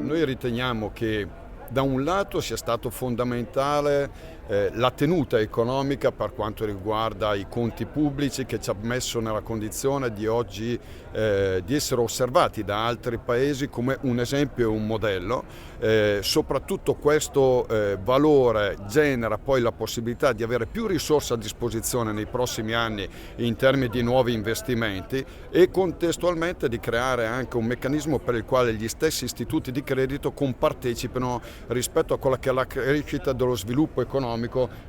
noi riteniamo che da un lato sia stato fondamentale la tenuta economica per quanto riguarda i conti pubblici, che ci ha messo nella condizione di oggi di essere osservati da altri paesi come un esempio e un modello. Soprattutto questo valore genera poi la possibilità di avere più risorse a disposizione nei prossimi anni in termini di nuovi investimenti e contestualmente di creare anche un meccanismo per il quale gli stessi istituti di credito compartecipino rispetto a quella che è la crescita dello sviluppo economico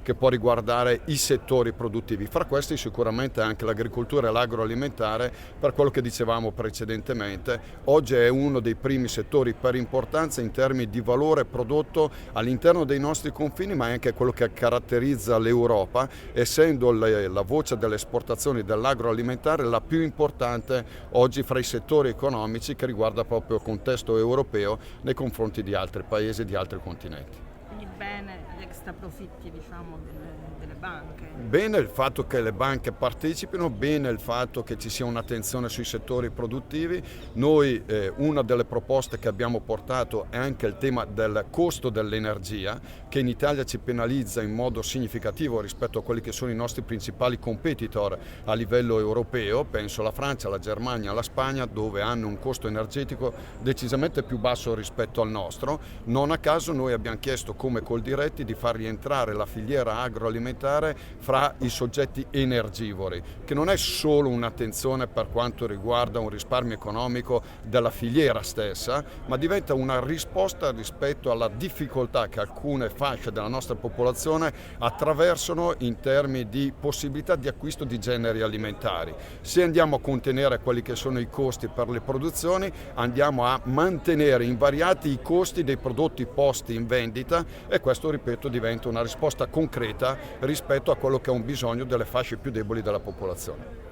che può riguardare i settori produttivi. Fra questi sicuramente anche l'agricoltura e l'agroalimentare, per quello che dicevamo precedentemente. Oggi è uno dei primi settori per importanza in termini di valore prodotto all'interno dei nostri confini, ma è anche quello che caratterizza l'Europa, essendo la voce delle esportazioni dell'agroalimentare la più importante oggi fra i settori economici che riguarda proprio il contesto europeo nei confronti di altri paesi e di altri continenti. Quindi bene gli extra profitti, diciamo, delle banche. Bene il fatto che le banche partecipino, bene il fatto che ci sia un'attenzione sui settori produttivi. Noi una delle proposte che abbiamo portato è anche il tema del costo dell'energia, che in Italia ci penalizza in modo significativo rispetto a quelli che sono i nostri principali competitor a livello europeo. Penso alla Francia, alla Germania, alla Spagna, dove hanno un costo energetico decisamente più basso rispetto al nostro. Non a caso noi abbiamo chiesto come Coldiretti di far rientrare la filiera agroalimentare fra i soggetti energivori, che non è solo un'attenzione per quanto riguarda un risparmio economico della filiera stessa, ma diventa una risposta rispetto alla difficoltà che alcune fasce della nostra popolazione attraversano in termini di possibilità di acquisto di generi alimentari. Se andiamo a contenere quelli che sono i costi per le produzioni, andiamo a mantenere invariati i costi dei prodotti posti in vendita e questo, ripeto, diventa una risposta concreta rispetto a quello che è un bisogno delle fasce più deboli della popolazione.